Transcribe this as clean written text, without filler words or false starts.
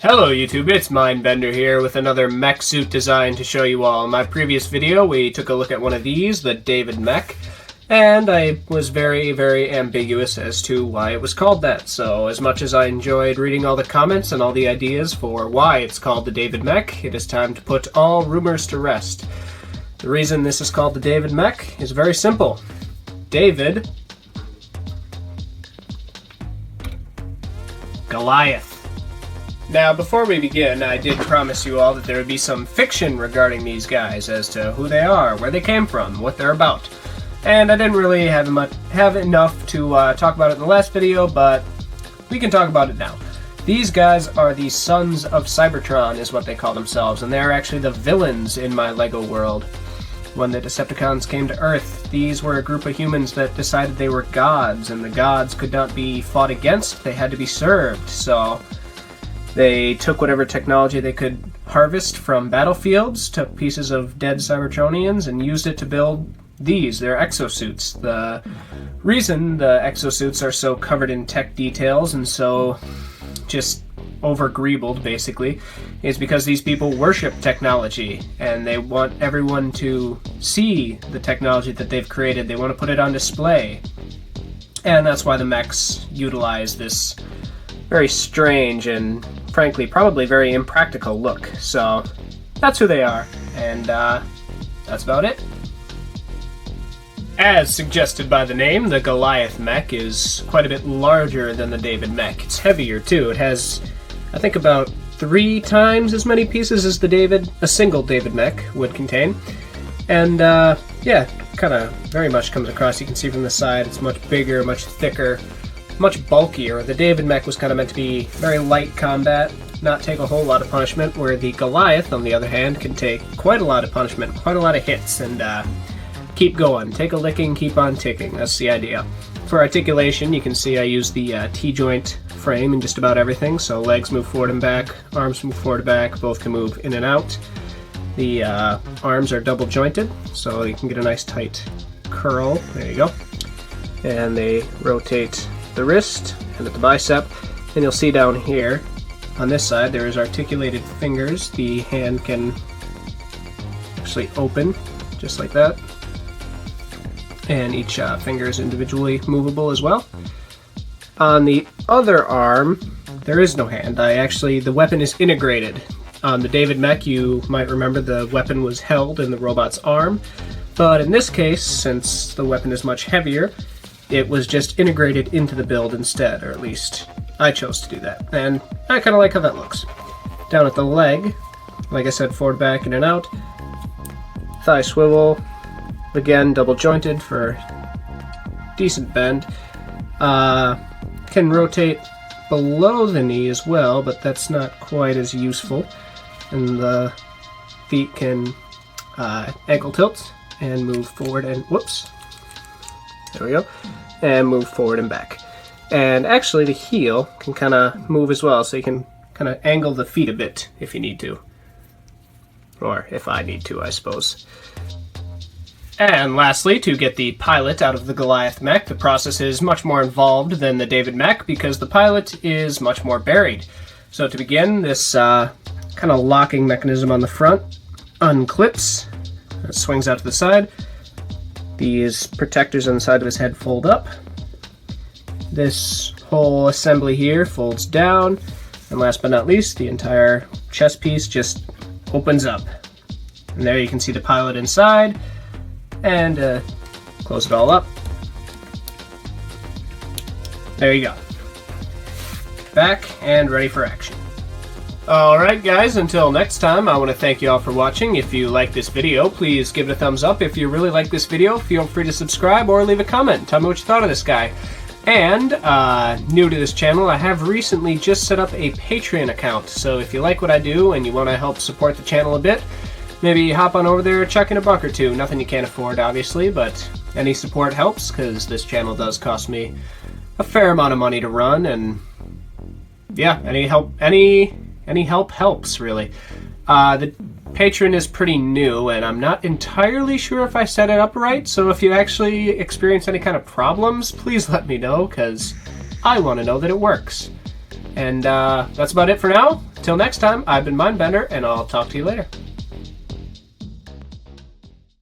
Hello YouTube, it's Mindbender here with another mech suit design to show you all. In my previous video we took a look at one of these, the David Mech, and I was very ambiguous as to why it was called that. So as much as I enjoyed reading all the comments and all the ideas for why it's called the David Mech, it is time to put all rumors to rest. The reason this is called the David Mech is very simple. David Goliath. Now, before we begin, I did promise you all that there would be some fiction regarding these guys as to who they are, where they came from, what they're about. And I didn't really have enough to talk about it in the last video, but we can talk about it now. These guys are the Sons of Cybertron, is what they call themselves, and they're actually the villains in my LEGO world. When the Decepticons came to Earth, these were a group of humans that decided they were gods, and the gods could not be fought against, they had to be served, so they took whatever technology they could harvest from battlefields, took pieces of dead Cybertronians, and used it to build these, their exosuits. The reason the exosuits are so covered in tech details and so just over-greebled, basically, is because these people worship technology, and they want everyone to see the technology that they've created. They want to put it on display. And that's why the mechs utilize this very strange and, frankly, probably very impractical look. So that's who they are, and that's about it. As suggested by the name, the Goliath mech is quite a bit larger than the David mech. It's heavier too. It has, I think, about 3 times as many pieces as a single David mech would contain. And yeah, kind of very much comes across. You can see from the side it's much bigger, much thicker, much bulkier. The David mech was kind of meant to be very light combat, not take a whole lot of punishment, where the Goliath, on the other hand, can take quite a lot of punishment, quite a lot of hits, and keep going. Take a licking, keep on ticking. That's the idea. For articulation, you can see I use the T-joint frame in just about everything, so legs move forward and back, arms move forward and back, both can move in and out. The arms are double jointed, so you can get a nice tight curl. There you go. And they rotate the wrist and at the bicep, and you'll see down here on this side there is articulated fingers. The hand can actually open just like that, and each finger is individually movable as well. On the other arm there is no hand. The weapon is integrated. On the David mech, you might remember the weapon was held in the robot's arm, but in this case, since the weapon is much heavier, it was just integrated into the build instead, or at least I chose to do that, and I kind of like how that looks. Down at the leg, like I said, forward, back, in and out. Thigh swivel, again double jointed for decent bend. Can rotate below the knee as well, but that's not quite as useful. And the feet can ankle tilt and move forward and whoops. There we go. And move forward and back. And actually the heel can kind of move as well, so you can kind of angle the feet a bit if you need to. Or if I need to, I suppose. And lastly, to get the pilot out of the Goliath mech, the process is much more involved than the David mech because the pilot is much more buried. So to begin, this kind of locking mechanism on the front unclips. It swings out to the side. These protectors on the side of his head fold up. This whole assembly here folds down. And last but not least, the entire chest piece just opens up. And there you can see the pilot inside. And close it all up. There you go. Back and ready for action. Alright guys, until next time, I want to thank you all for watching. If you like this video, please give it a thumbs up. If you really like this video, feel free to subscribe or leave a comment. Tell me what you thought of this guy. And, new to this channel, I have recently just set up a Patreon account. So if you like what I do and you want to help support the channel a bit, maybe hop on over there, chuck in $1 or $2. Nothing you can't afford, obviously, but any support helps, because this channel does cost me a fair amount of money to run, and yeah, any help helps, really. The Patreon is pretty new, and I'm not entirely sure if I set it up right, so if you actually experience any kind of problems, please let me know, because I want to know that it works. And that's about it for now. Till next time, I've been Mindbender, and I'll talk to you later.